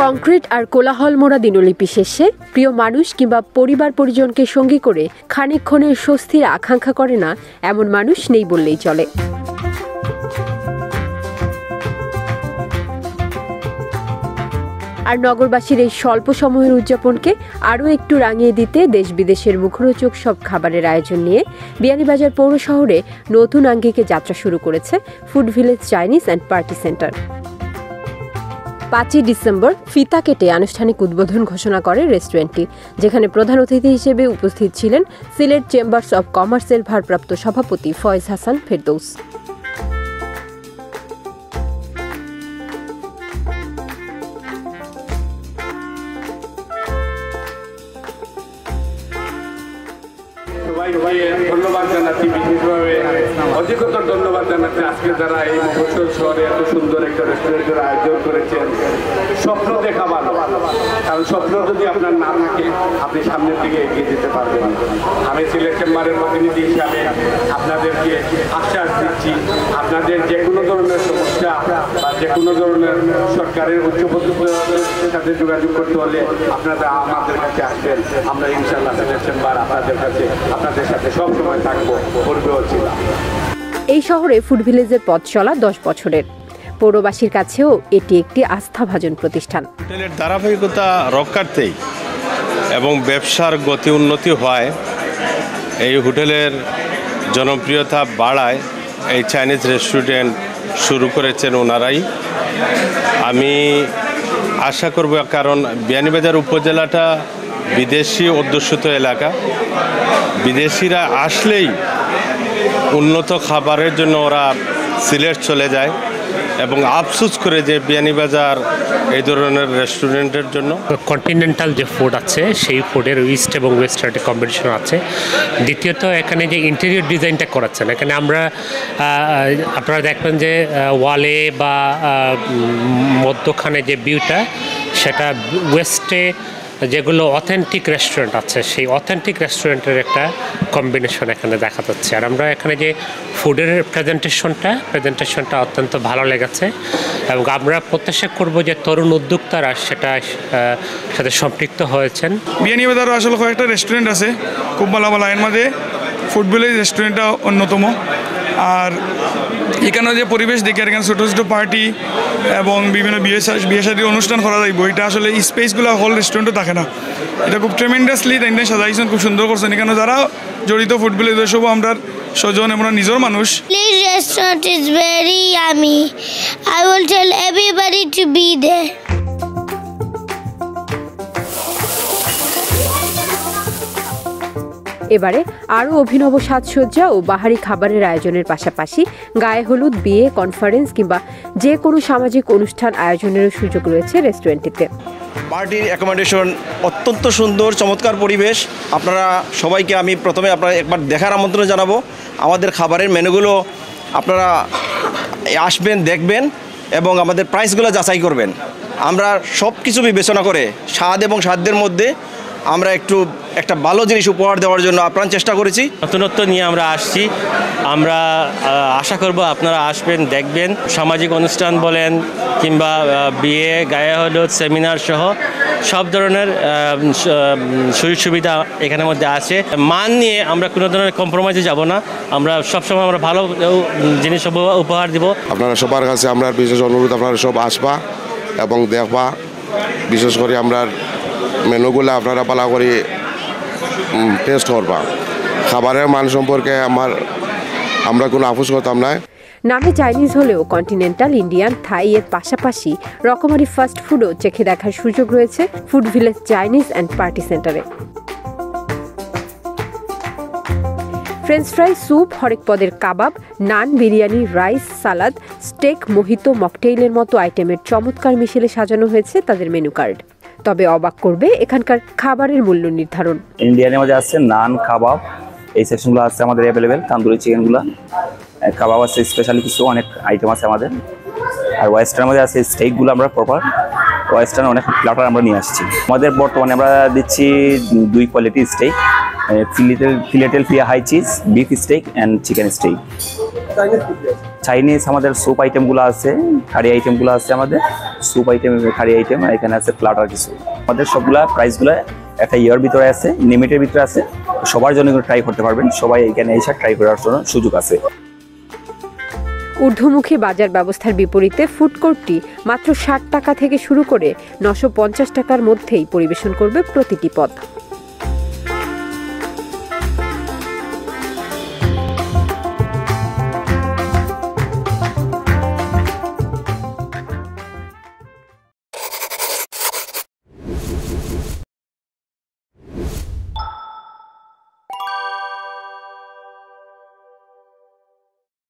Concrete আর কোলাহল মোড়া দিনলিপি শেষে প্রিয় মানুষ কিংবা পরিবার পরিজনকে সঙ্গী করে খানিকক্ষণের স্বস্তির আকাঙ্ক্ষা করে না এমন মানুষ নেই বললেই চলে। আর নগরবাসীর এই স্বল্প সময়ের উদযাপনকে আরও একটু রাঙিয়ে দিতে দেশ বিদেশের মুখরোচক সব খাবারের আয়োজন নিয়ে বিয়ানীবাজার পৌর শহরে নতুন আঙ্গিকে যাত্রা শুরু করেছে food village Chinese and party centre. 5 December ফিতা কেটে আনুষ্ঠানিক উদ্বোধন ঘোষণা করে রেস্টুরেন্টটি, যেখানে প্রধান অতিথি হিসেবে উপস্থিত ছিলেন সিলেট চেম্বার্স অব কমার্সের ভারপ্রাপ্ত সভাপতি ফয়েজ হাসান ফেরদৌস। ধন্যবাদ জানাচ্ছি, বিশেষভাবে অধিকতর ধন্যবাদ জানাচ্ছি আজকে যারা এই মফস্বল শহরে এত সুন্দর একটা রেস্টুরেন্টের আয়োজন করেছেন। স্বপ্ন দেখা ভালো, কারণ স্বপ্ন যদি আপনার না থাকে আপনি সামনের দিকে এগিয়ে যেতে পারবেন। আমি সিলেট চেম্বারের প্রতিনিধি হিসাবে আপনাদেরকে আশ্বাস দিচ্ছি, আপনাদের যে কোনো ধরনের সমস্যা বা যে কোনো ধরনের সরকারের উচ্চপদস্থদের সাথে যোগাযোগ করতে হলে আপনারা আমাদের কাছে আসবেন। আমরা ইনশাআল্লাহ সিলেট চেম্বার আপনাদের সাথে সবসময় থাকবো, করবেও ছিলাম। এই শহরে ফুড ভিলেজের পথ চলা 10 বছরের। পৌরবাসীর কাছেও এটি একটি আস্থাভাজন প্রতিষ্ঠান। হোটেলের ধারাবাহিকতা রক্ষার্থেই এবং ব্যবসার গতি উন্নতি হওয়ায় এই হোটেলের জনপ্রিয়তা বাড়ায় এই চাইনিজ রেস্টুরেন্ট শুরু করেছেন ওনারাই। আমি আশা করব, কারণ বিয়ানীবাজার উপজেলাটা বিদেশি অধ্যুষিত এলাকা, বিদেশিরা আসলেই উন্নত খাবারের জন্য ওরা সিলেট চলে যায় এবং আফসোস করে যে বিয়ানীবাজার এই ধরনের রেস্টুরেন্টের জন্য। কন্টিনেন্টাল যে ফুড আছে সেই ফুডের ইস্ট এবং ওয়েস্টার একটা কম্বিনেশন আছে। দ্বিতীয়ত এখানে যে ইন্টেরিয়র ডিজাইনটা করাচ্ছেন, এখানে আপনারা দেখবেন যে ওয়ালে বা মধ্যখানে যে ভিউটা, সেটা ওয়েস্টে যেগুলো অথেন্টিক রেস্টুরেন্ট আছে সেই অথেন্টিক রেস্টুরেন্টের একটা কম্বিনেশন এখানে দেখা যাচ্ছে। আর আমরা এখানে যে ফুডের প্রেজেন্টেশনটা অত্যন্ত ভালো লেগেছে এবং আমরা প্রত্যাশা করব যে তরুণ উদ্যোক্তারা সাথে সম্পৃক্ত হয়েছেন। বিয়ানীবাজারও আসলে কয়েকটা রেস্টুরেন্ট আছে খুব ভালো ভালো, এর মধ্যে ফুড ভিলেজ রেস্টুরেন্টটা অন্যতম। আর এখানে যে পরিবেশ দেখে এখানে ছোটো ছোটো পার্টি এবং বিভিন্ন বিয়ে শাদী অনুষ্ঠান করা যাইব, এটা আসলে স্পেসগুলো হল রেস্টুরেন্টও থাকে না। এটা খুব ট্রেমেন্ডাসলি তাই সাজাইছেন, খুব সুন্দর করছেন। এখানে যারা জড়িত ফুড ভিলেজ সব আমরা স্বজন এবং নিজের মানুষ। This restaurant is very yummy. I will tell everybody to be there. এবারে আরও অভিনব সাজসজ্জা ও বাহারি খাবারের আয়োজনের পাশাপাশি গায়ে হলুদ, বিয়ে, কনফারেন্স কিংবা যে কোনো সামাজিক অনুষ্ঠান আয়োজনেরও সুযোগ রয়েছে রেস্টুরেন্টটিতে। পার্টির অ্যাকোমোডেশন অত্যন্ত সুন্দর, চমৎকার পরিবেশ। আপনারা সবাইকে আমি প্রথমে আপনারা একবার দেখার আমন্ত্রণ জানাবো। আমাদের খাবারের মেনুগুলো আপনারা আসবেন, দেখবেন এবং আমাদের প্রাইসগুলো যাচাই করবেন। আমরা সব কিছু বিবেচনা করে স্বাদ এবং সাধ্যের মধ্যে আমরা একটা ভালো জিনিস উপহার দেওয়ার জন্য আপ্রাণ চেষ্টা করেছি। নতুনত্ব নিয়ে আমরা আসছি। আমরা আশা করব আপনারা আসবেন, দেখবেন। সামাজিক অনুষ্ঠান বলেন কিংবা বিয়ে, গায়ে হলুদ, সেমিনার সহ সব ধরনের সুযোগ সুবিধা এখানের মধ্যে আছে। মান নিয়ে আমরা কোনো ধরনের কম্প্রোমাইজে যাব না। আমরা সবসময় ভালো জিনিস উপহার দিব। আপনারা সবার কাছে আমরা বিশেষ অনুরোধ, আপনারা সব আসবা এবং দেখবা। বিশেষ করে আমরা মেনুগুলো আপনারা পালা করে টেস্ট করবা। খাবারের মান সম্পর্কে আমরা কোনো আপোষ করতাম না। নামে চাইনিজ হলেও কন্টিনেন্টাল, ইন্ডিয়ান, থাই এর পাশাপাশি রকমারি ফাস্ট ফুডও চেখে দেখার সুযোগ রয়েছে food village Chinese and party সেন্টারে। ফ্রেঞ্চ ফ্রাই, স্যুপ, হরেক পদের কাবাব, নান, বিরিয়ানি, রাইস, সালাদ, স্টেক, মোহিতো, মকটেইলের মতো আইটেমের চমৎকার মিশেলে সাজানো হয়েছে তাদের মেনু কার্ড। তবে অবাক করবে এখানকার খাবারের মূল্য নির্ধারণ। ইন্ডিয়ানের মধ্যে আছে নান, কাবাব, এই সেকশনগুলো আছে আমাদের অ্যাভেলেবেল। তান্দুরি চিকেনগুলো, কাবাব আছে, স্পেশালি কিছু অনেক আইটেম আছে আমাদের। আর ওয়েস্টার্নের মধ্যে আছে স্টেকগুলো, আমরা প্রপার ওয়েস্টার্ন অনেক প্ল্যাটার আমরা নিয়ে আসছি। আমাদের বর্তমানে আমরা দিচ্ছি 2 কোয়ালিটির steak, Philadelphia high cheese, beef steak and chicken steak. Chinese আমাদের স্যুপ আইটেমগুলো আছে, কারি আইটেমগুলো আছে, আমাদের স্যুপ আইটেম, কারি আইটেম, এখানে আছে প্লাটার কিছু। আমাদের সবগুলা প্রাইসগুলো একটা ইয়ার ভিতরে আছে, লিমিটের ভিতরে আছে, সবার জন্য ট্রাই করতে পারবেন, সবাই এখানে এসে ট্রাই করার জন্য সুযোগ আছে। ঊর্ধ্বমুখী বাজার ব্যবস্থার বিপরীতে ফুড কোর্টটি মাত্র 60 টাকা থেকে শুরু করে 950 টাকার মধ্যেই পরিবেশন করবে প্রতিটি পদ।